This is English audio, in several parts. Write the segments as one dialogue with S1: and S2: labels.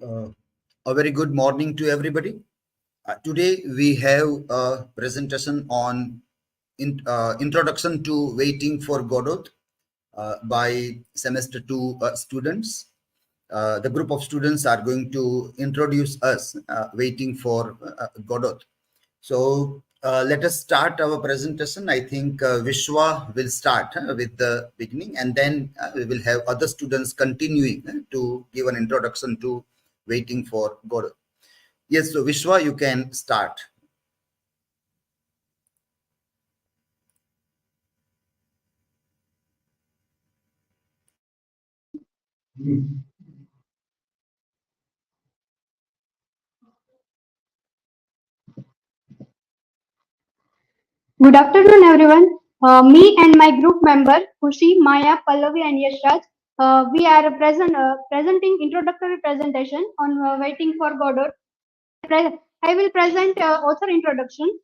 S1: A very good morning to everybody. Today we have a presentation on Introduction to Waiting for Godot by semester 2 students. The group of students are going to introduce us waiting for Godot. So let us start our presentation. I think Vishwa will start with the beginning, and then we will have other students continuing to give an introduction to waiting for Godot. Yes, so Vishwa, you can start.
S2: Good afternoon, everyone. Me and my group member, Khushi, Maya, Pallavi, and Yashraj, we are presenting introductory presentation on waiting for Godot. I will present author introduction.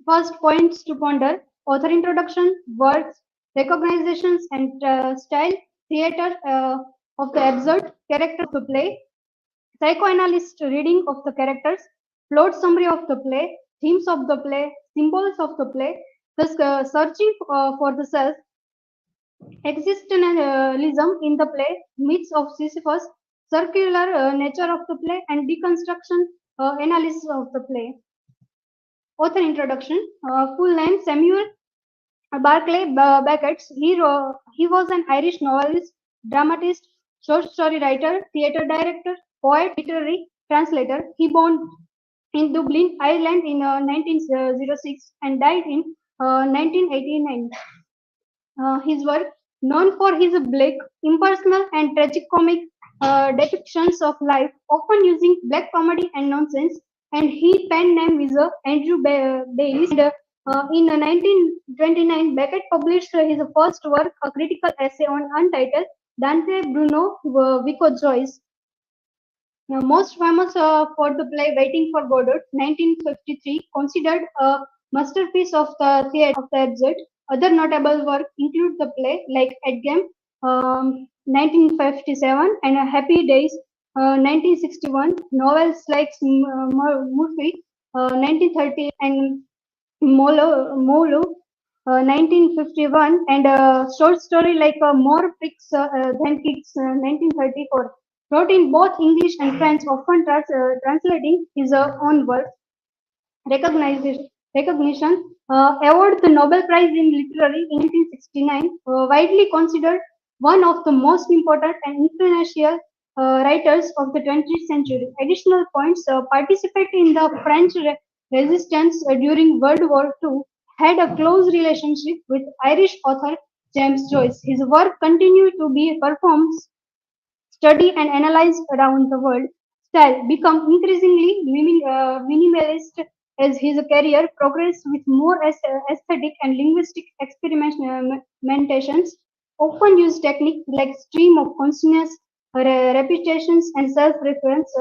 S2: First points to ponder: author introduction, words, recognitions, and style, theater of the absurd, character of the play, psychoanalyst reading of the characters, plot summary of the play, themes of the play, symbols of the play, thus searching for the self, existentialism in the play, myths of Sisyphus, circular nature of the play, and deconstruction analysis of the play. Author introduction, full name Samuel Barclay Beckett. He was an Irish novelist, dramatist, short story writer, theatre director, poet, literary translator. He born in Dublin, Ireland in 1906 and died in 1989. His work, known for his bleak, impersonal, and tragicomic depictions of life, often using black comedy and nonsense, and his pen name is Andrew Baylis. And in 1929, Beckett published his first work, a critical essay on untitled Dante Bruno Vico Joyce. Most famous for the play Waiting for Godot, 1953, considered a masterpiece of the theatre of the absurd. Other notable works include the play like Edgam, 1957, and Happy Days, 1961, novels like Murphy, 1930, and Molo, 1951, and a short story like More Pricks Than Kicks, 1934. Wrote in both English and French, often translating his own work. Recognition award the Nobel Prize in Literary in 1969, widely considered one of the most important and influential writers of the 20th century. Additional points: participated in the French resistance during World War II, had a close relationship with Irish author James Joyce. His work continued to be performed, studied, and analyzed around the world. Style became increasingly minimalist as his career progressed, with more aesthetic and linguistic experimentations, often used techniques like stream of consciousness, repetitions, and self-reference.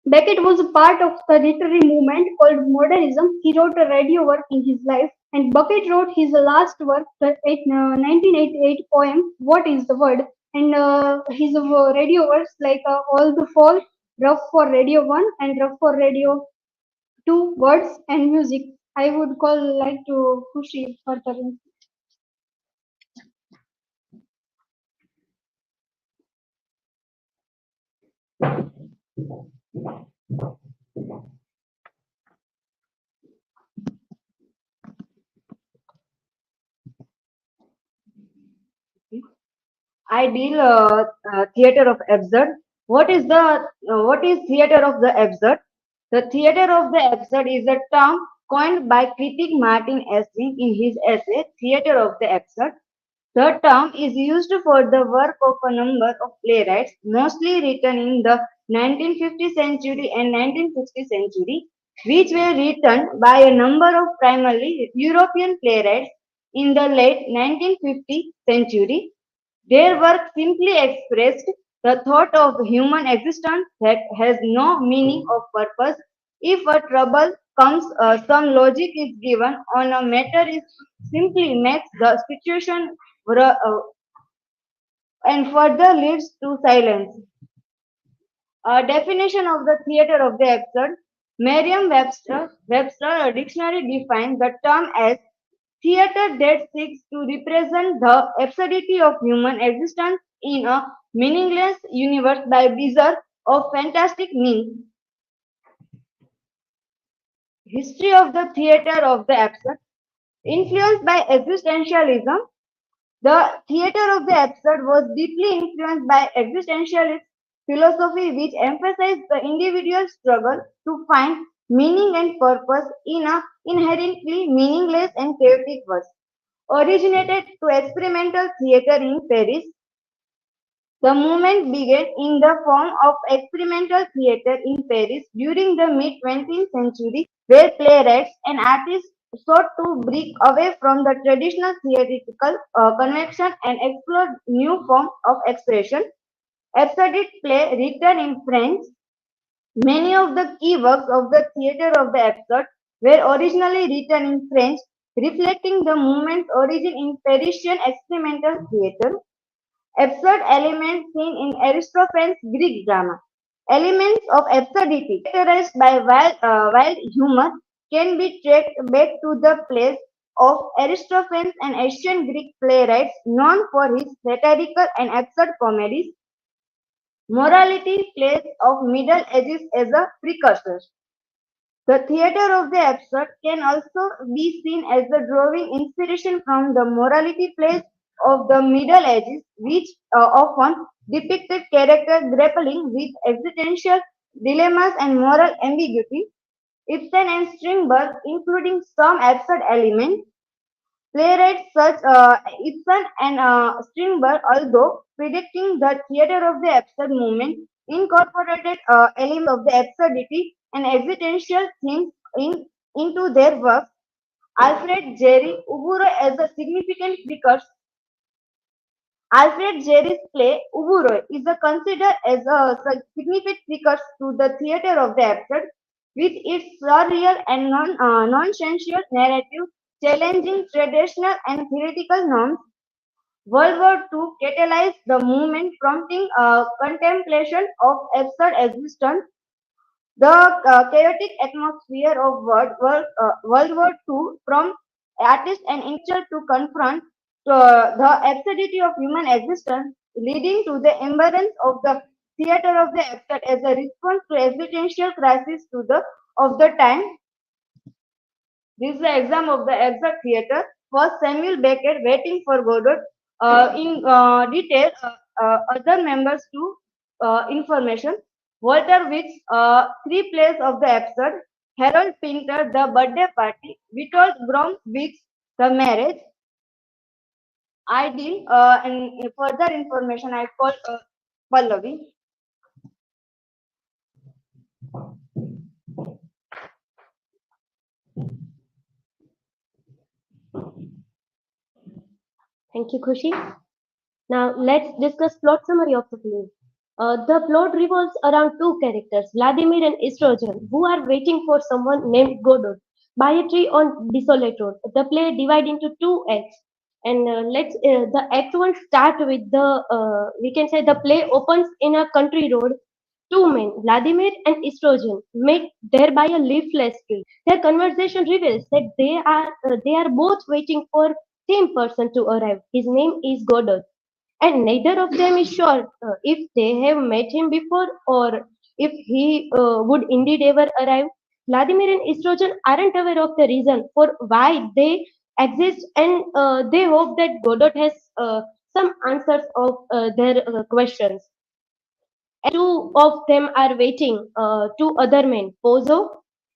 S2: Beckett was a part of the literary movement called modernism. He wrote a radio work in his life, and Beckett wrote his last work, the 1988 poem "What Is the Word?" And his radio works like All the Fall, Rough for Radio 1 and Rough for Radio 2, Words and Music. I would like to push it further.
S3: Ideal theater of absurd. What is theater of the absurd? The theater of the absurd is a term coined by critic Martin Aisling in his essay Theater of the Absurd. The term is used for the work of a number of playwrights, mostly written in the 1950th century and 1960th century, which were written by a number of primarily European playwrights in the late 1950th century. Their work simply expressed the thought of human existence that has no meaning or purpose. If a trouble comes, some logic is given on a matter, it simply makes the situation and further leads to silence. A definition of the theater of the absurd. Merriam-Webster dictionary defines the term as theater that seeks to represent the absurdity of human existence in a meaningless universe by bizarre or fantastic means. History of the theater of the absurd. Influenced by existentialism, the theater of the absurd was deeply influenced by existentialist philosophy, which emphasized the individual's struggle to find meaning and purpose in a inherently meaningless and chaotic world. Originated to experimental theater in Paris, the movement began in the form of experimental theater in Paris during the mid-20th century, where playwrights and artists sought to break away from the traditional theatrical convention and explore new forms of expression. Absurdist play written in French, many of the key works of the theater of the absurd were originally written in French, reflecting the movement's origin in Parisian experimental theater. Absurd elements seen in Aristophanes' Greek drama. Elements of absurdity, characterized by wild humor, can be traced back to the plays of Aristophanes, an ancient Greek playwright known for his satirical and absurd comedies. Morality plays of Middle Ages as a precursor. The theatre of the absurd can also be seen as the drawing inspiration from the morality plays of the Middle Ages, which often depicted characters grappling with existential dilemmas and moral ambiguity. Ibsen and Strindberg, including some absurd elements, playwrights such Ibsen and Strindberg, although predicting the theatre of the absurd movement, incorporated elements of the absurdity and existential themes into their works. Alfred Jerry Uburo as a significant precursor. Alfred Jerry's play Uburo is considered as a significant precursor to the theatre of the absurd, with its surreal and nonsensical narrative challenging traditional and theoretical norms. World War II catalyzed the movement, prompting a contemplation of absurd existence. The chaotic atmosphere of World War II prompted artists and intellectuals to confront the absurdity of human existence, leading to the emergence of the theatre of the absurd as a response to existential crisis of the time. This is the exam of the absurd theatre. First, Samuel Beckett, Waiting for Godot. In detail, other members to information. Walter Wicks, three plays of the absurd. Harold Pinter, The Birthday Party. Witold Grom Wicks, The Marriage. Ideal, and further information I call Pallavi.
S4: Thank you, Khushi. Now let's discuss plot summary of the play. The plot revolves around two characters, Vladimir and Estrogen, who are waiting for someone named Godot by a tree on desolate road. The play divides into two acts, and let's the act one start with the we can say the play opens in a country road. Two men, Vladimir and Estrogen, meet there by a leafless tree. Their conversation reveals that they are both waiting for same person to arrive. His name is Godot, and neither of them is sure if they have met him before or if he would indeed ever arrive. Vladimir and Estrogen aren't aware of the reason for why they exist, and they hope that Godot has some answers of their questions. Two of them are waiting. Two other men, Pozo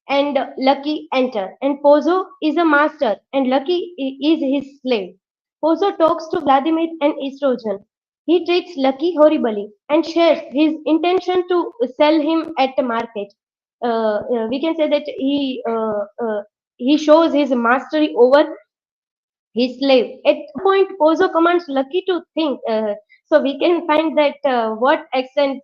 S4: and Lucky, enter. And Pozo is a master, and Lucky is his slave. Pozo talks to Vladimir and Estrogen. He treats Lucky horribly and shares his intention to sell him at the market. We can say that he shows his mastery over his slave. At one point, Pozo commands Lucky to think. So we can find that what extent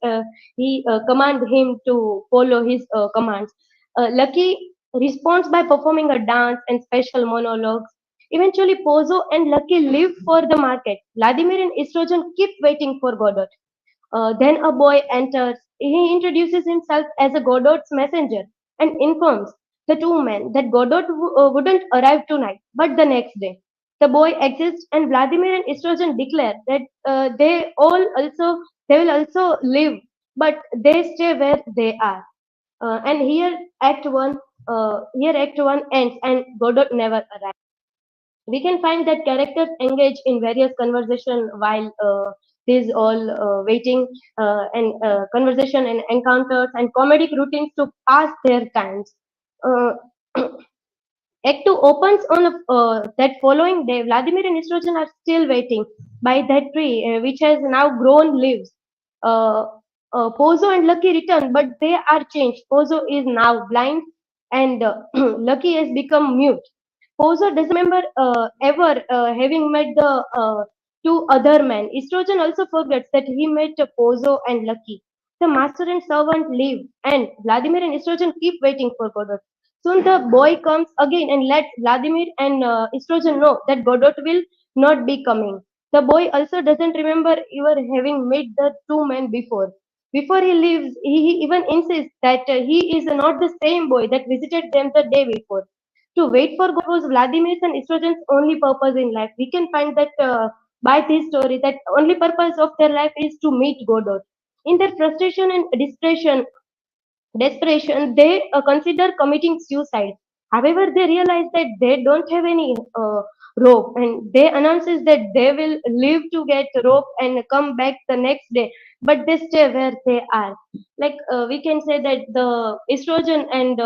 S4: he command him to follow his commands. Lucky responds by performing a dance and special monologues. Eventually, Pozo and Lucky leave for the market. Vladimir and Estrogen keep waiting for Godot. Then a boy enters. He introduces himself as a Godot's messenger and informs the two men that Godot wouldn't arrive tonight, but the next day. The boy exists, and Vladimir and Estrogen declare that they will also live, but they stay where they are. And here Act One ends, and Godot never arrives. We can find that characters engage in various conversation while these all waiting and conversation and encounters and comedic routines to pass their times. Uh, Act 2 opens on that following day. Vladimir and Estrogen are still waiting by that tree, which has now grown leaves. Uh, Pozo and Lucky return, but they are changed. Pozo is now blind, and Lucky has become mute. Pozo doesn't remember ever having met the two other men. Estrogen also forgets that he met Pozo and Lucky. The master and servant leave, and Vladimir and Estrogen keep waiting for Godot. Soon the boy comes again and lets Vladimir and Estrogen know that Godot will not be coming. The boy also doesn't remember ever having met the two men before. Before he leaves, he even insists that he is not the same boy that visited them the day before. To wait for God was Vladimir's and Estrogen's only purpose in life. We can find that by this story, that only purpose of their life is to meet Godot. In their frustration and desperation, they consider committing suicide. However, they realize that they don't have any rope, and they announces that they will leave to get rope and come back the next day, but they stay where they are. Like we can say that the Estrogen and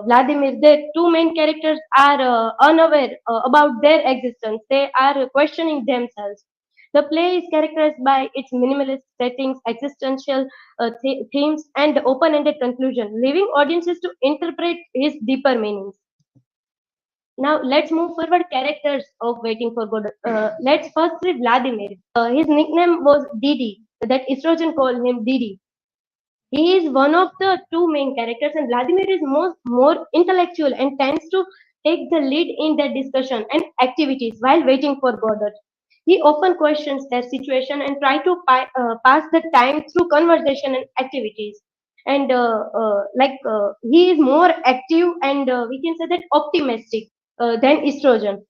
S4: Vladimir, the two main characters, are unaware about their existence. They are questioning themselves. The play is characterized by its minimalist settings, existential themes, and open-ended conclusion, leaving audiences to interpret his deeper meanings. Now let's move forward. Characters of Waiting for Godot. Let's first see Vladimir. His nickname was Didi. That Estrogen called him Didi. He is one of the two main characters, and Vladimir is more intellectual and tends to take the lead in their discussion and activities while waiting for Godot. He often questions their situation and try to pass the time through conversation and activities. And he is more active and we can say that optimistic than Estrogen.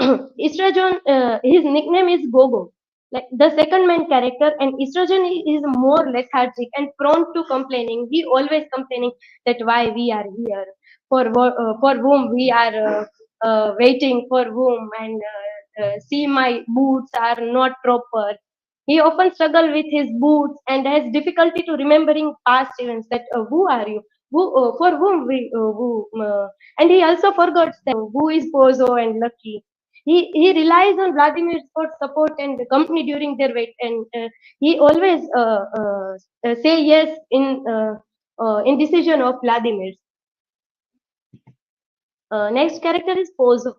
S4: Estrogen, his nickname is Gogo, like the second main character, and Estrogen is more lethargic and prone to complaining. He always complaining that why we are here, for whom we are waiting, for whom, and see my boots are not proper. He often struggle with his boots and has difficulty to remembering past events. That who are you? For whom and he also forgets that who is Pozo and Lucky. He relies on Vladimir for support and company during their wait, and he always say yes in decision of Vladimir. Next character is Pozo.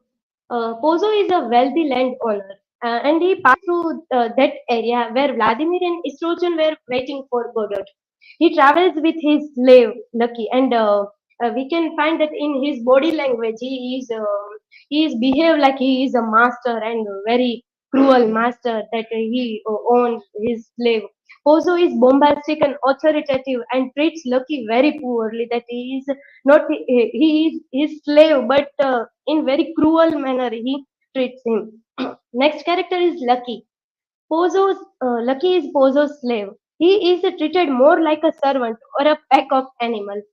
S4: Pozo is a wealthy landowner, and he passed through that area where Vladimir and Estrogen were waiting for Godot. He travels with his slave Lucky, and we can find that in his body language he is behave like he is a master and a very cruel master that he owns his slave. Pozo is bombastic and authoritative and treats Lucky very poorly. That he is not he is his slave, but in very cruel manner he treats him. Next character is Lucky. Lucky is Pozo's slave. He is treated more like a servant or a pack of animals.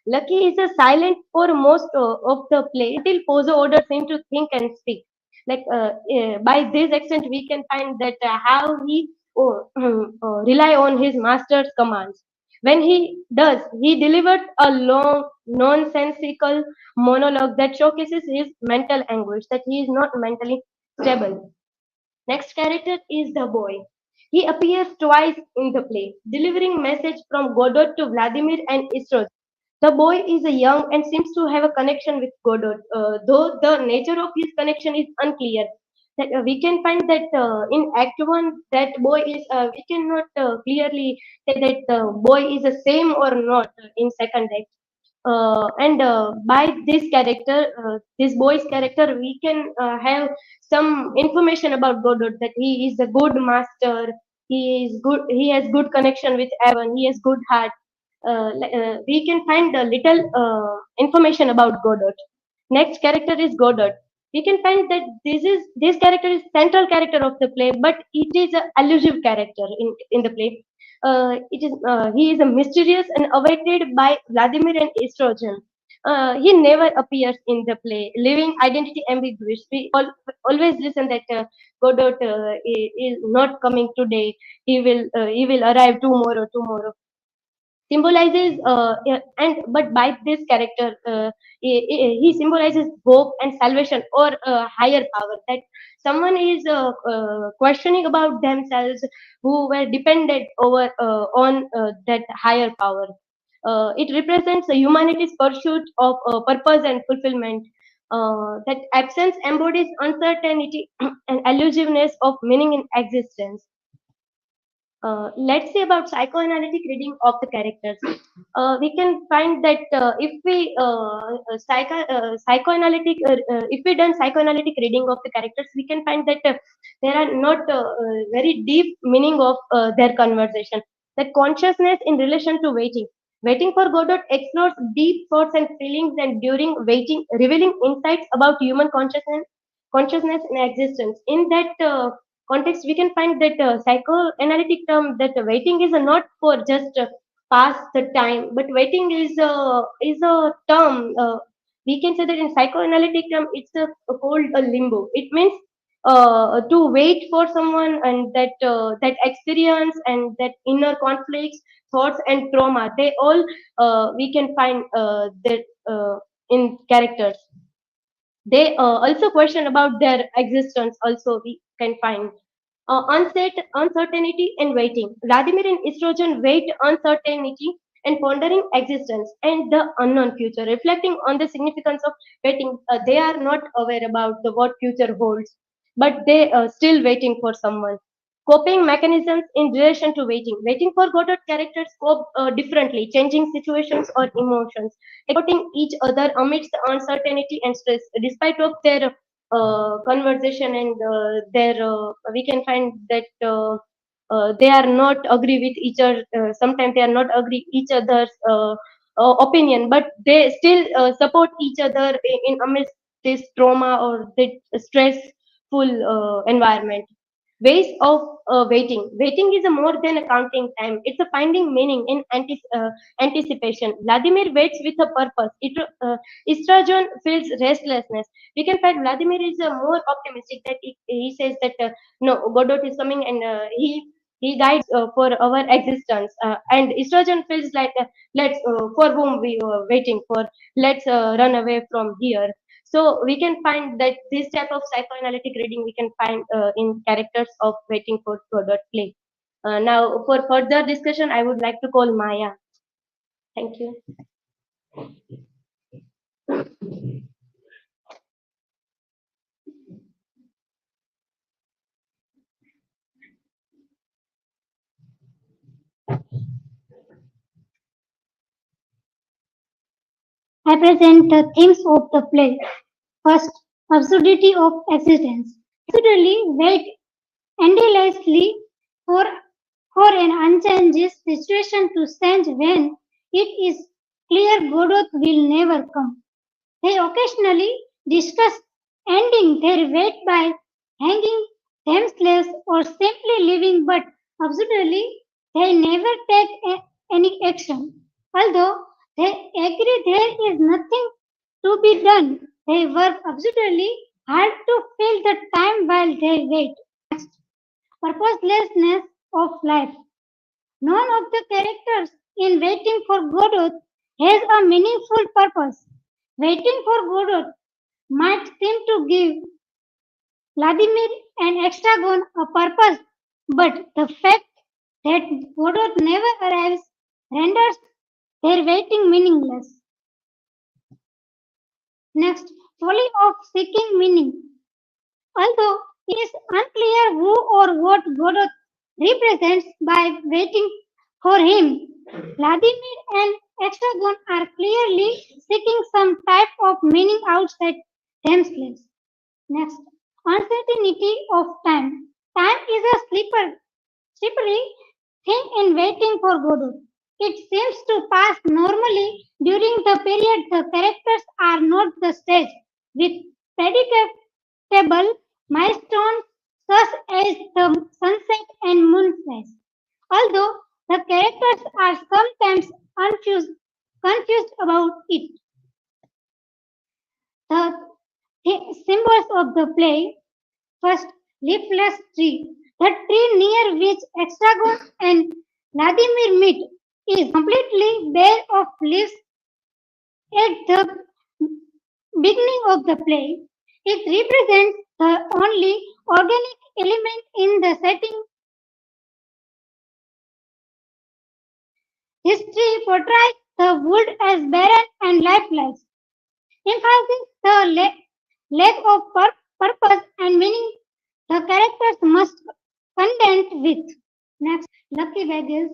S4: Lucky is a silent for most of the play until Pozo orders him to think and speak. Like by this extent, we can find that how he rely on his master's commands. When he does, he delivers a long, nonsensical monologue that showcases his mental anguish, that he is not mentally stable. Next character is the boy. He appears twice in the play, delivering message from Godot to Vladimir and Istros. The boy is a young and seems to have a connection with Godot, though the nature of his connection is unclear. That, we can find that in Act 1, that boy is, we cannot clearly say that the boy is the same or not in second act. And by this character, this boy's character, we can have some information about Godot, that he is a good master, he is good, he has good connection with everyone, he has good heart. We can find a little information about Godot. Next character is Godot. We can find that this character is central character of the play, but it is a elusive character in the play. He is a mysterious and awaited by Vladimir and Estrogen. He never appears in the play, leaving identity ambiguous. We always listen that Godot is not coming today. He will arrive tomorrow symbolizes and but by this character he symbolizes hope and salvation or higher power, that someone is questioning about themselves, who were dependent over on that higher power. It represents humanity's pursuit of purpose and fulfillment. That absence embodies uncertainty and elusiveness of meaning in existence. Let's say about psychoanalytic reading of the characters. We can find that if we done psychoanalytic reading of the characters, we can find that there are not very deep meaning of their conversation. That consciousness in relation to waiting. Waiting for Godot explores deep thoughts and feelings, and during waiting, revealing insights about human consciousness and existence. In that context, we can find that psychoanalytic term, that waiting is not for just pass the time, but waiting is a term. We can say that in psychoanalytic term, it's called a limbo. It means to wait for someone, and that experience and that inner conflicts, thoughts, and trauma. They all we can find that in characters. They also question about their existence. Also, we can find uncertainty and waiting. Vladimir and Estrogen wait uncertainty and pondering existence and the unknown future, reflecting on the significance of waiting. They are not aware about what future holds, but they are still waiting for someone. Coping mechanisms in relation to waiting. Waiting for Godot characters cope differently, changing situations or emotions, supporting each other amidst uncertainty and stress, despite of their conversation and their we can find that they are not agree with each other. Sometimes they are not agree each other's opinion, but they still support each other in amidst this trauma or this stressful environment. Ways of waiting. Waiting is a more than a counting time. It's a finding meaning in anticipation. Vladimir waits with a purpose. Estrogen feels restlessness. We can find Vladimir is more optimistic, that he says that no, Godot is coming, and he guides for our existence. And Estrogen feels like let's for whom we were waiting for. Let's run away from here. So we can find that this type of psychoanalytic reading we can find in characters of Waiting for Godot play. Now, for further discussion, I would like to call Maya. Thank you.
S2: I present the themes of the play. First, absurdity of existence. Absurdly wait endlessly for, for an unchanged situation to change when it is clear Godot will never come. They occasionally discuss ending their wait by hanging themselves or simply leaving, but absurdly they never take any action. Although they agree there is nothing to be done, they work absurdly hard to fill the time while they wait. Purposelessness of life. None of the characters in Waiting for Godot has a meaningful purpose. Waiting for Godot might seem to give Vladimir and Extragon a purpose, but the fact that Godot never arrives renders their waiting meaningless. Next, folly of seeking meaning. Although it is unclear who or what Godot represents by waiting for him, Vladimir and hexagon are clearly seeking some type of meaning outside themselves. Next, uncertainty of time. Time is a slippery thing in waiting for Godot. It seems to pass normally during the period the characters are not the stage, with predictable milestones such as the sunset and moonrise. Although the characters are sometimes confused about it. The symbols of the play. First, leafless tree. The tree near which Hexagon and Vladimir meet is completely bare of leaves at the beginning of the play. It represents the only organic element in the setting. This tree portrays the wood as barren and lifeless, emphasizing the lack of purpose and meaning the characters must contend with. Next, Lucky Bagels.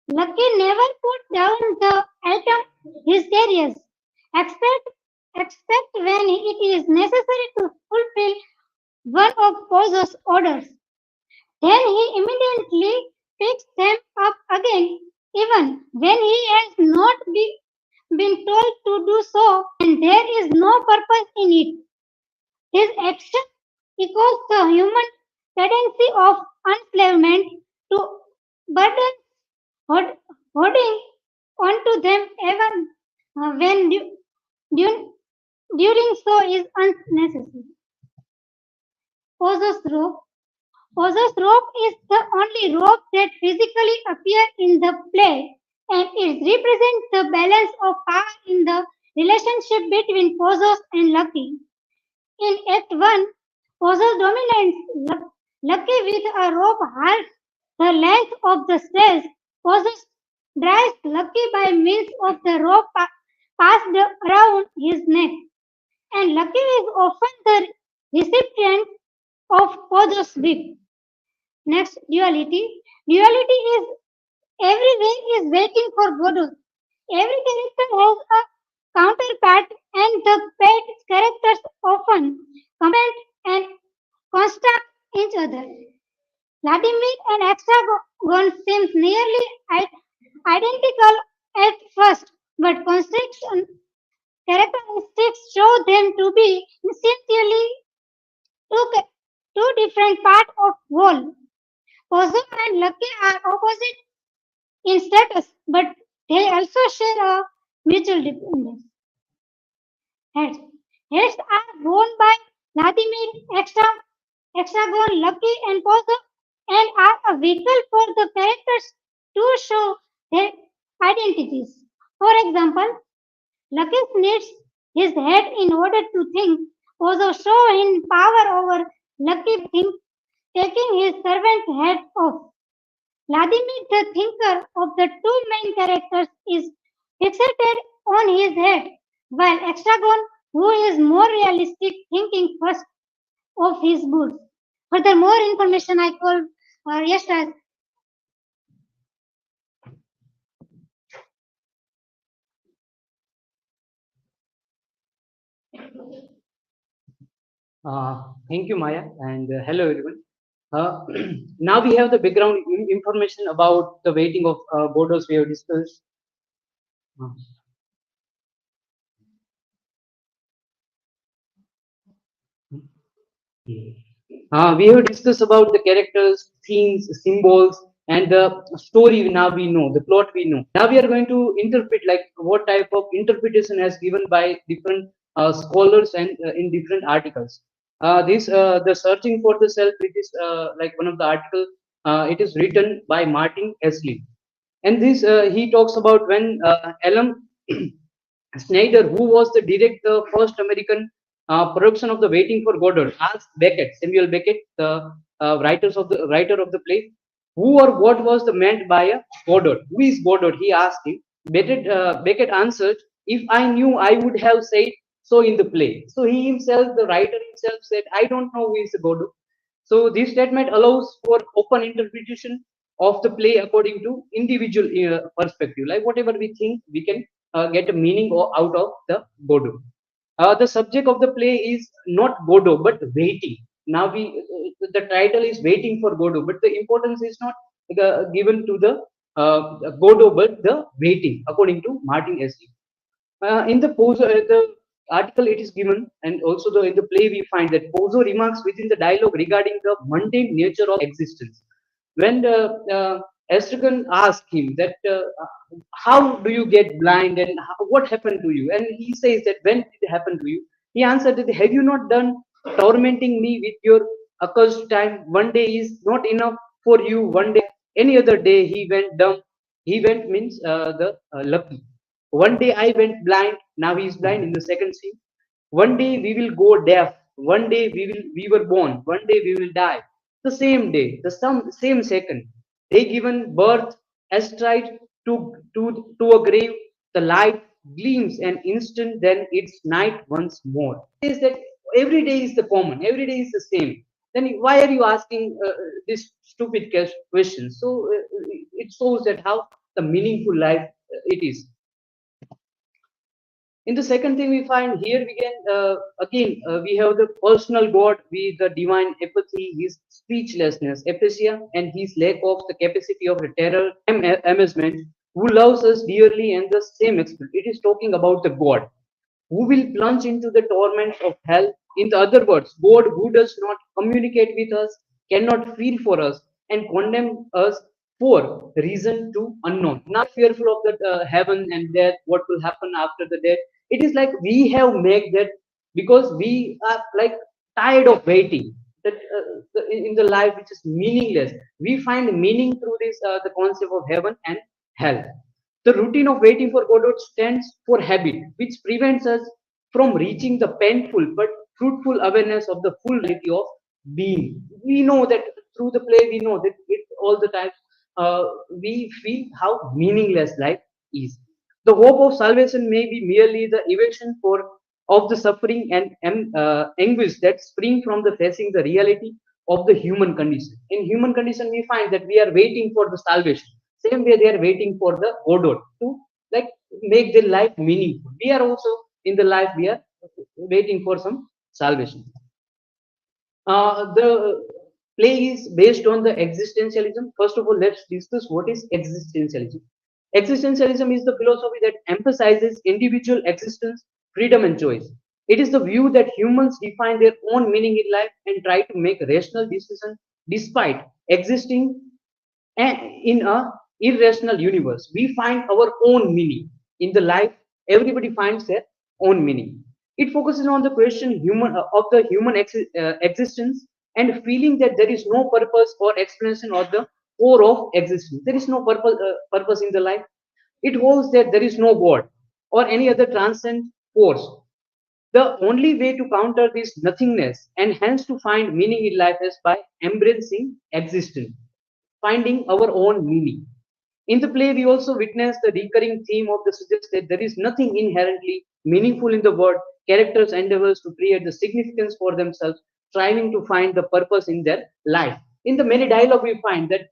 S2: Lucky never put down the item he carries, except, except when it is necessary to fulfill one of Pozo's orders. Then he immediately picks them up again, even when he has not been told to do so and there is no purpose in it. His action echoes the human tendency of enslavement to burden holding onto them even when during so is unnecessary. Pozo's rope. Pozo's rope is the only rope that physically appears in the play, and it represents the balance of power in the relationship between Pozos and Lucky. In Act 1, Pozos dominates Lucky with a rope half the length of the stage. Pozos drives Lucky by means of the rope passed around his neck, and Lucky is often the recipient of Pozos' whip. Next, duality. Duality is everywhere is waiting for Godot. Every character has a counterpart, and the pet characters often complement and construct each other. Vladimir and Hexagon seem nearly identical at first, but construction characteristics show them to be essentially two different parts of whole. Pozo and Lucky are opposite in status, but they also share a mutual dependence. Heads. Heads are worn by Vladimir, Hexagon, Lucky, and Pozo, and are a vehicle for the characters to show their identities. For example, Lucky needs his head in order to think. Pozo show him power over Lucky by taking his servant head off. Vladimir, the thinker of the two main characters, is fixated on his head, while Hexagon, who is more realistic, thinking first of his goods. Further, more information I call Yashras.
S5: Thank you, Maya, and hello, everyone. Now we have the background information about the weighting of borders we have discussed. We have discussed about the characters, themes, symbols, and the story. Now we know the plot. We know. Now we are going to interpret like what type of interpretation has given by different scholars and in different articles. The searching for the self, which is like one of the article. It is written by Martin Esley, and this he talks about when Alan Snyder, who was the director first American production of the Waiting for Godot, asked Samuel Beckett, the writer of the play, who or what was the meant by a Godot? Who is Godot? He asked him. Beckett answered, "If I knew, I would have said so in the play." So he himself, the writer himself, said, "I don't know who is Godot." So this statement allows for open interpretation of the play according to individual perspective. Like whatever we think, we can get a meaning out of the Godot. The subject of the play is not Godot, but waiting. Now the title is waiting for Godot, but the importance is not given to the Godot, but the waiting, according to Martin S.E. In the the article it is given, and also in the play we find that Pozo remarks within the dialogue regarding the mundane nature of existence. When Estragon asked him that how do you get blind and what happened to you, and he says that when did it happen to you, he answered that have you not done tormenting me with your accursed time? One day is not enough for you. One day, any other day, he went dumb. He went means the lucky. One day I went blind. Now he is blind in the second scene. One day we will go deaf. One day we were born. One day we will die. The same day, same second. They given birth as tried to a grave. The light gleams an instant, then it's night once more. It is that every day is the common. Every day is the same. Then why are you asking this stupid question? So it shows that how the meaningful life it is. In the second thing we find here, we can again we have the personal God with the divine apathy, his speechlessness, aphasia, and his lack of the capacity of the terror and amazement, who loves us dearly and the same extent. It is talking about the God who will plunge into the torments of hell. In the other words, God who does not communicate with us, cannot feel for us, and condemn us for reason to unknown. Not fearful of the heaven and death, what will happen after the death. It is like we have made that because we are like tired of waiting. That in the life which is meaningless, we find meaning through this the concept of heaven and hell. The routine of waiting for Godot stands for habit, which prevents us from reaching the painful but fruitful awareness of the full reality of being. We know that through the play, we know that all the time we feel how meaningless life is. The hope of salvation may be merely the evasion of the suffering and anguish that spring from the facing the reality of the human condition. In human condition, we find that we are waiting for the salvation. Same way they are waiting for the Godot to like make their life meaningful. We are also in the life we are waiting for some salvation. The play is based on the existentialism. First of all, let's discuss what is existentialism. Existentialism is the philosophy that emphasizes individual existence, freedom, and choice. It is the view that humans define their own meaning in life and try to make rational decisions despite existing in a irrational universe. We find our own meaning in the life. Everybody finds their own meaning. It focuses on the question of the human existence and feeling that there is no purpose or explanation of the core of existence. There is no purpose in the life. It holds that there is no God or any other transcendent force. The only way to counter this nothingness and hence to find meaning in life is by embracing existence, finding our own meaning. In the play, we also witness the recurring theme of the suggest that there is nothing inherently meaningful in the world. Characters endeavors to create the significance for themselves, striving to find the purpose in their life. In the many dialogue, we find that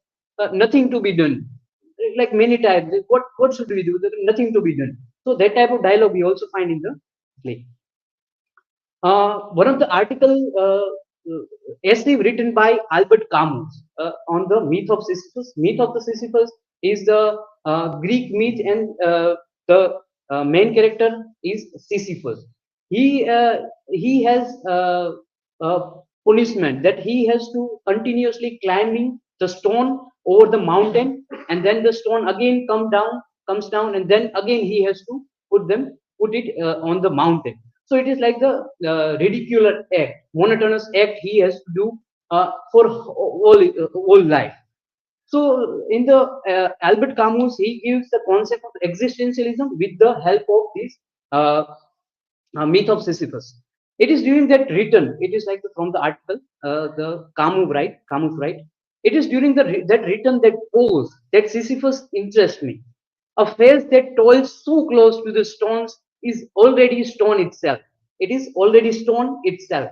S5: nothing to be done. Like many times, what should we do? There is nothing to be done. So that type of dialogue we also find in the play. One of the article essay written by Albert Camus on the myth of Sisyphus. Myth of the Sisyphus is the Greek myth, and the main character is Sisyphus. He has a punishment that he has to continuously climbing the stone over the mountain, and then the stone again comes down, and then again he has to put it on the mountain. So it is like the ridiculous act, monotonous act he has to do for whole life. So in the Albert Camus, he gives the concept of existentialism with the help of this myth of Sisyphus. It is during that written. It is like from the article, the Camus right. It is during that written that that Sisyphus interests me. A face that toils so close to the stones is already stone itself. It is already stone itself.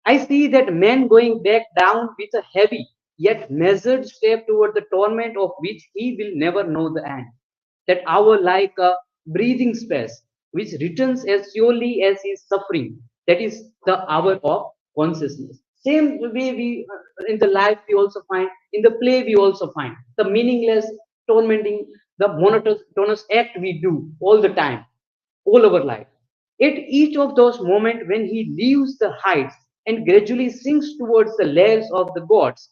S5: I see that man going back down with a heavy yet measured step toward the torment of which he will never know the end. That hour like a breathing space, which returns as surely as his suffering. That is the hour of consciousness. Same way we in the life we also find, in the play we also find the meaningless, tormenting, the monotonous act we do all the time, all our life. At each of those moments when he leaves the heights and gradually sinks towards the layers of the gods,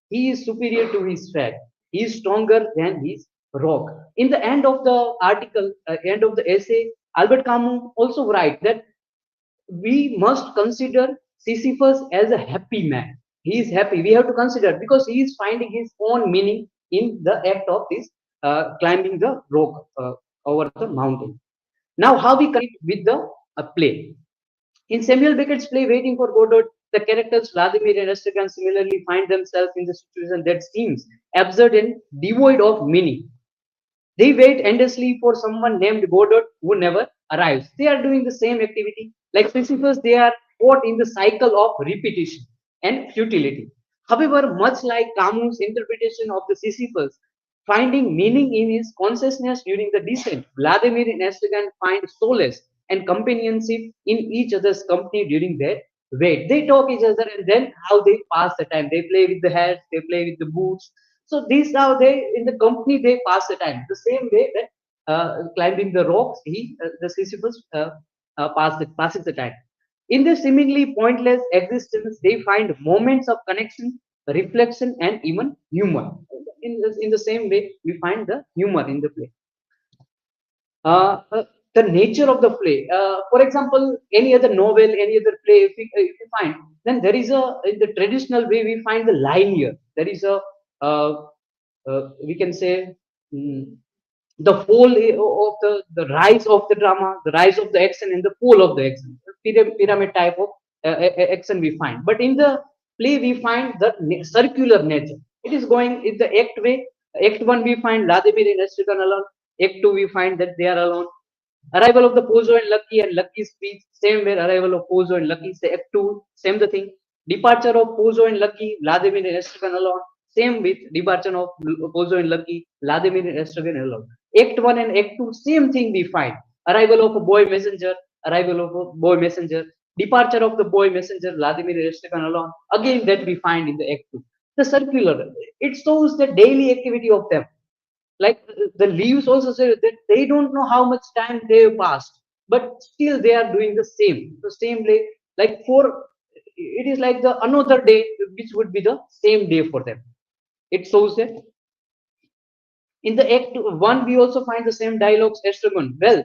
S5: he is superior to his fate. He is stronger than his rock. In the end of the article, end of the essay, Albert Camus also writes that we must consider Sisyphus as a happy man. He is happy. We have to consider because he is finding his own meaning in the act of this climbing the rock over the mountain. Now, how we connect with the play. In Samuel Beckett's play Waiting for Godot, the characters Vladimir and Estragon similarly find themselves in the situation that seems absurd and devoid of meaning. They wait endlessly for someone named Godot who never arrives. They are doing the same activity. Like Sisyphus, they are caught in the cycle of repetition and futility. However, much like Camus' interpretation of the Sisyphus, finding meaning in his consciousness during the descent, Vladimir and Estragon find solace and companionship in each other's company during their wait. They talk each other and then how they pass the time. They play with the hats, they play with the boots, so these how they in the company they pass the time. The same way that climbing the rocks, the Sisyphus passes the time. In their seemingly pointless existence, they find moments of connection, reflection, and even humor. In the same way, we find the humor in the play. The nature of the play. For example, any other novel, any other play, if you find, then there is in the traditional way, we find the linear. There is uh, we can say, mm, the fall of the rise of the drama, the rise of the action, and the fall of the action. Pyramid type of action we find. But in the play, we find the circular nature. It is going in the act way. Act one, we find Vladimir and Estrigan alone. Act two, we find that they are alone. Arrival of the Pozo and Lucky's speech, same way arrival of Pozo and Lucky, say Act 2, same the thing. Departure of Pozo and Lucky, Vladimir and Estragon alone, same with departure of Pozo and Lucky, Vladimir and Estragon alone. Act 1 and Act 2, same thing we find. Arrival of a boy messenger, arrival of a boy messenger, departure of the boy messenger, Vladimir and Estragon alone, again that we find in the Act 2. The circular, it shows the daily activity of them, like the leaves also say that they don't know how much time they have passed, but still they are doing the same way, like for it is like the another day which would be the same day for them. It shows that in the act one we also find the same dialogues. Estragon, well,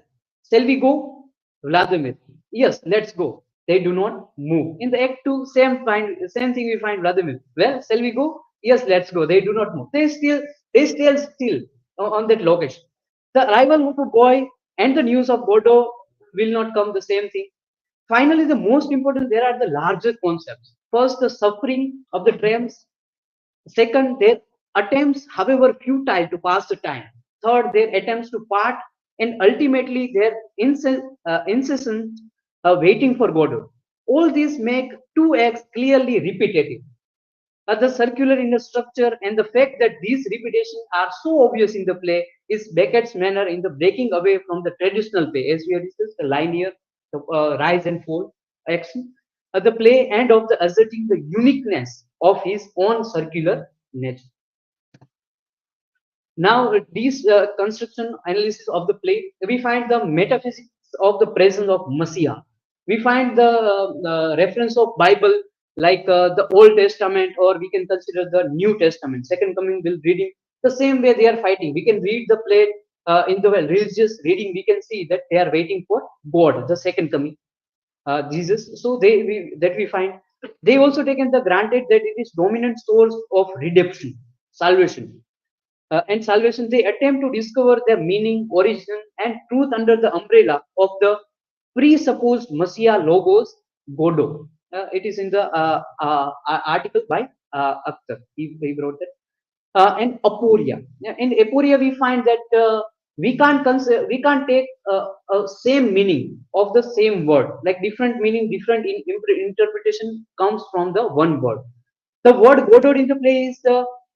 S5: shall we go? Vladimir, yes, let's go. They do not move. In the act two, same thing we find. Vladimir, well, shall we go? Yes, let's go. They do not move. They still on that location. The arrival of a boy and the news of Godot will not come the same thing. Finally, the most important, there are the larger concepts. First, the suffering of the dreams. Second, their attempts, however futile, to pass the time. Third, their attempts to part, and ultimately their incessant waiting for Godot. All these make two acts clearly repetitive. The circular in the structure and the fact that these repetitions are so obvious in the play is Beckett's manner in the breaking away from the traditional play, as we have discussed, the linear, the rise and fall action, the play, and of the asserting the uniqueness of his own circular nature. Now, these construction analysis of the play, we find the metaphysics of the presence of Messiah. We find the reference of Bible, like the Old Testament, or we can consider the New Testament. Second coming will reading the same way they are fighting. We can read the play in the religious reading. We can see that they are waiting for God, the second coming, Jesus. So that we find they also taken the granted that it is dominant source of redemption, salvation. And salvation, they attempt to discover their meaning, origin, and truth under the umbrella of the presupposed Messiah logos, Godot. It is in the article by Akhtar. He wrote that. And aporia. Yeah, in aporia, we find that we can't take a same meaning of the same word, like different meaning, different interpretation comes from the one word. The word Godot in the play is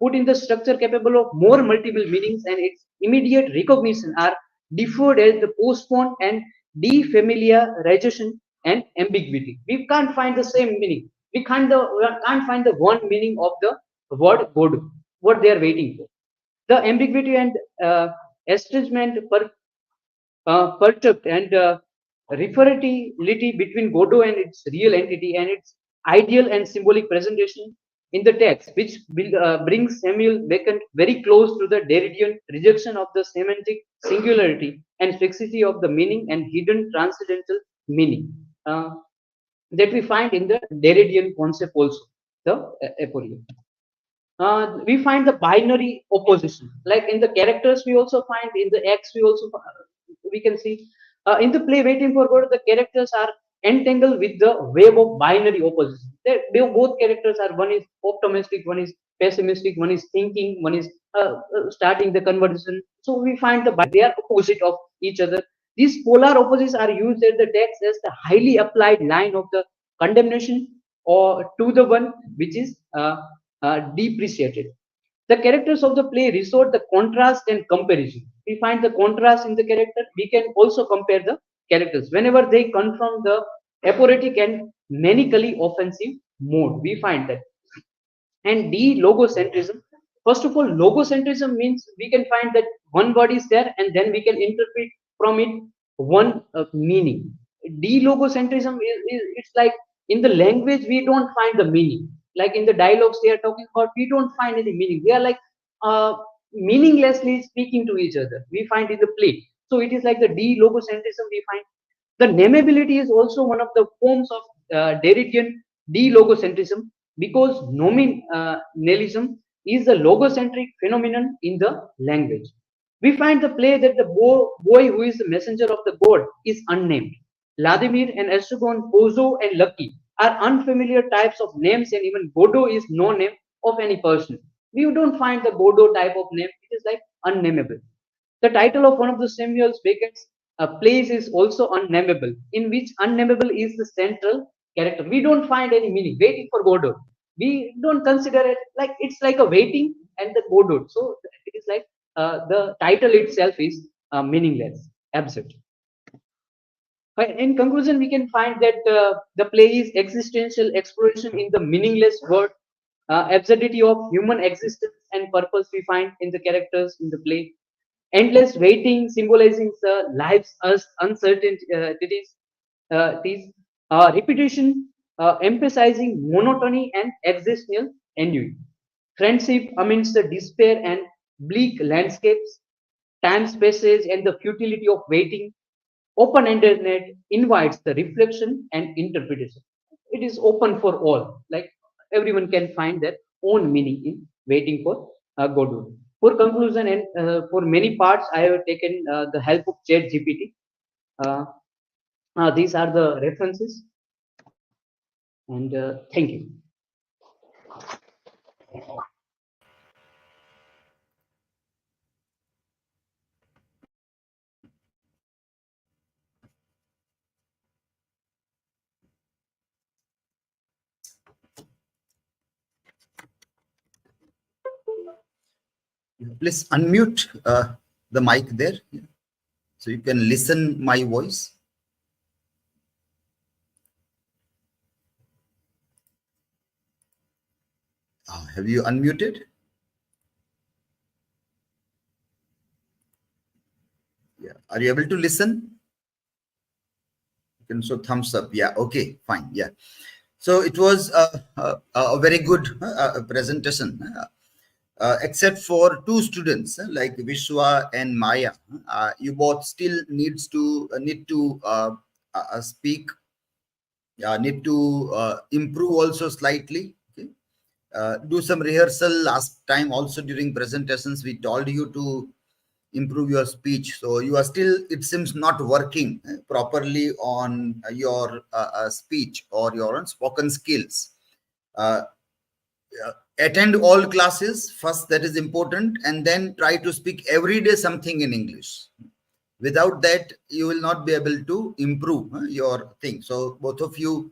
S5: put in the structure capable of more multiple meanings, and its immediate recognition are deferred as the postponed and defamiliarization and ambiguity. We can't find the same meaning. We can't find the one meaning of the word Godot, what they are waiting for. The ambiguity and estrangement perturbed and referability between Godot and its real entity and its ideal and symbolic presentation in the text, which brings Samuel Bacon very close to the Derridian rejection of the semantic singularity and fixity of the meaning and hidden transcendental meaning that we find in the Derridian concept also, the aporia. We find the binary opposition, like in the characters we also find, in the acts we also we can see in the play Waiting for God, the characters are entangled with the web of binary opposition. Both characters are, one is optimistic, one is pessimistic, one is thinking, one is starting the conversation. So we find they are opposite of each other. These polar opposites are used in the text as the highly applied line of the condemnation or to the one which is depreciated. The characters of the play resort the contrast and comparison. We find the contrast in the character. We can also compare the characters whenever they confront the aporetic and manically offensive mode. We find that. And logocentrism. First of all, logocentrism means we can find that one word is there and then we can interpret from it one meaning. Logocentrism is it's like in the language we don't find the meaning. Like in the dialogues they are talking about, we don't find any meaning. We are like meaninglessly speaking to each other. We find in the play. So it is like the logocentrism we find. The nameability is also one of the forms of Derridian logocentrism, because nominalism is a logocentric phenomenon in the language. We find the play that the boy who is the messenger of the god is unnamed. Vladimir and Estragon, Pozo and Lucky are unfamiliar types of names, and even Godot is no name of any person. We don't find the Godot type of name, it is like unnameable. The title of one of the Samuel Bacon's plays is also unnameable, in which unnameable is the central character. We don't find any meaning. Waiting for Godot. We don't consider it like it's like a waiting and the Godot. So it is like the title itself is meaningless, absurd. In conclusion, we can find that the play is existential exploration in the meaningless word, absurdity of human existence and purpose we find in the characters in the play. Endless waiting symbolizing life's uncertainties, repetition emphasizing monotony and existential ennui. Friendship amidst the despair and bleak landscapes, time spaces and the futility of waiting. Open-endedness invites the reflection and interpretation. It is open for all. Like everyone can find their own meaning in Waiting for Godot. For conclusion and for many parts, I have taken the help of ChatGPT. These are the references, and thank you.
S1: Please unmute the mic there, so you can listen my voice. Have you unmuted? Yeah. Are you able to listen? You can show thumbs up. Yeah. Okay. Fine. Yeah. So it was a very good presentation. Except for two students like Vishwa and Maya, you both still need to speak. Need to improve also slightly. Okay? Do some rehearsal. Last time also during presentations we told you to improve your speech, so you are still, it seems, not working properly on your speech or your spoken skills. Attend all classes first, that is important, and then try to speak every day something in English. Without that you will not be able to improve your thing. So both of you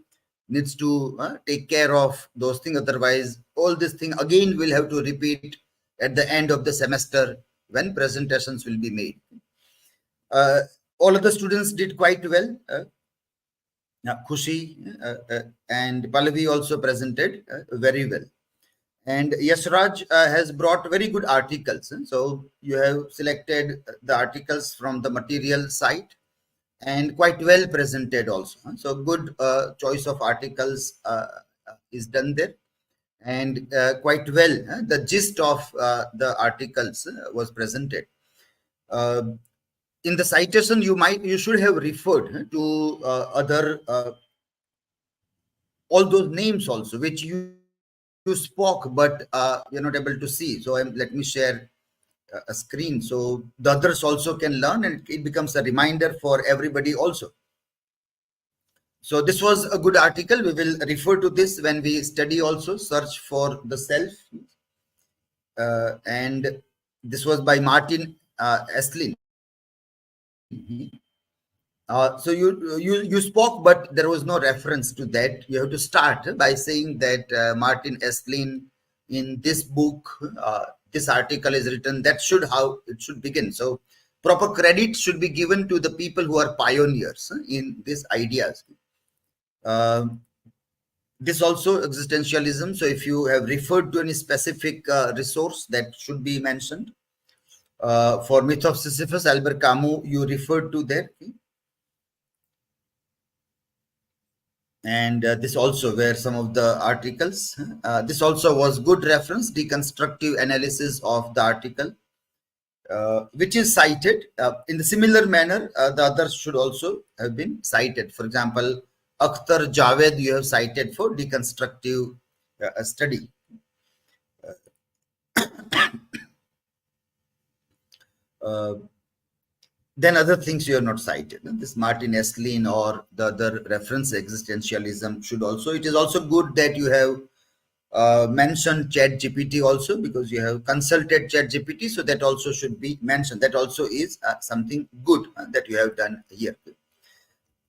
S1: needs to take care of those things, otherwise all this thing again we'll have to repeat at the end of the semester when presentations will be made. All of the students did quite well. Khushi and Pallavi also presented very well. And Yashraj has brought very good articles. So you have selected the articles from the material site and quite well presented also. So good choice of articles is done there. And quite well, the gist of the articles was presented. In the citation, you should have referred to other all those names also, which you spoke, but you're not able to see. So let me share a screen so the others also can learn, and it becomes a reminder for everybody also. So this was a good article. We will refer to this when we study also, search for the self. And this was by Martin Esslin. So you spoke, but there was no reference to that. You have to start by saying that Martin Esslin in this book, this article is written. That should how it should begin. So proper credit should be given to the people who are pioneers in these ideas. This also existentialism. So if you have referred to any specific resource, that should be mentioned. For Myth of Sisyphus, Albert Camus, you referred to that. And this also were some of the articles. This also was good reference, deconstructive analysis of the article, which is cited. In the similar manner, the others should also have been cited. For example, Akhtar Javed you have cited for deconstructive study. Then other things you have not cited. This Martin Esslin or the other reference existentialism should also. It is also good that you have mentioned ChatGPT also, because you have consulted ChatGPT. So that also should be mentioned. That also is something good that you have done here.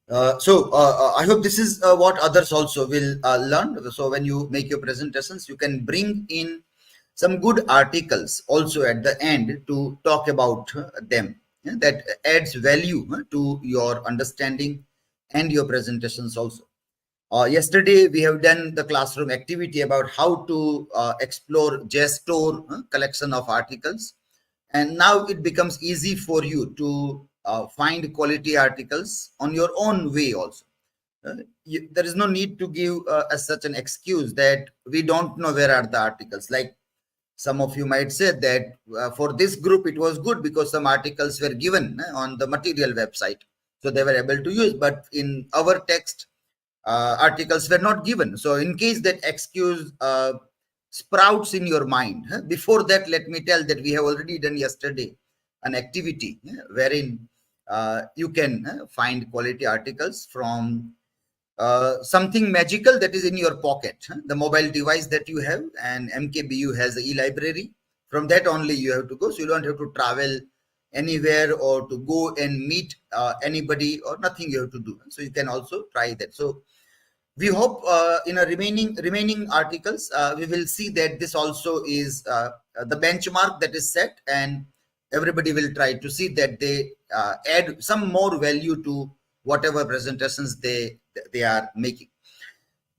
S1: I hope this is what others also will learn. So when you make your presentations, you can bring in some good articles also at the end to talk about them. That adds value to your understanding and your presentations also. Yesterday, we have done the classroom activity about how to explore JSTOR collection of articles. And now it becomes easy for you to find quality articles on your own way also. There is no need to give as such an excuse that we don't know where are the articles. Like some of you might say that for this group, it was good because some articles were given on the material website. So they were able to use, but in our text, articles were not given. So in case that excuse sprouts in your mind, before that, let me tell that we have already done yesterday an activity wherein you can find quality articles from something magical that is in your pocket, the mobile device that you have, and MKBU has the e-library. From that only you have to go, so you don't have to travel anywhere or to go and meet anybody or nothing you have to do. So you can also try that. So we hope in a remaining articles, we will see that this also is the benchmark that is set, and everybody will try to see that they add some more value to whatever presentations they are making.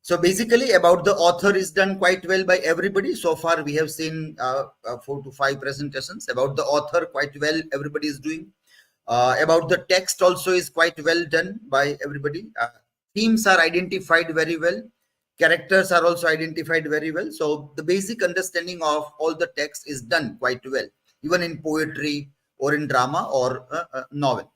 S1: So basically about the author is done quite well by everybody. So far we have seen 4 to 5 presentations. About the author, quite well everybody is doing. About the text also is quite well done by everybody. Themes are identified very well. Characters are also identified very well. So the basic understanding of all the text is done quite well, even in poetry or in drama or novel.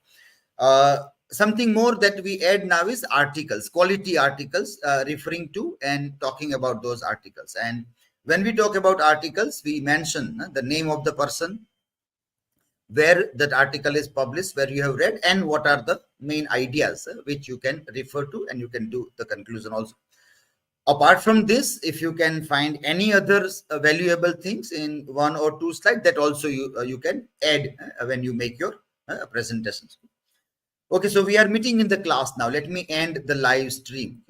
S1: Something more that we add now is articles, quality articles, referring to and talking about those articles. And when we talk about articles, we mention the name of the person, where that article is published, where you have read, and what are the main ideas which you can refer to, and you can do the conclusion also. Apart from this, if you can find any other valuable things in 1 or 2 slides, that also you can add when you make your presentations. Okay, so we are meeting in the class now. Let me end the live stream.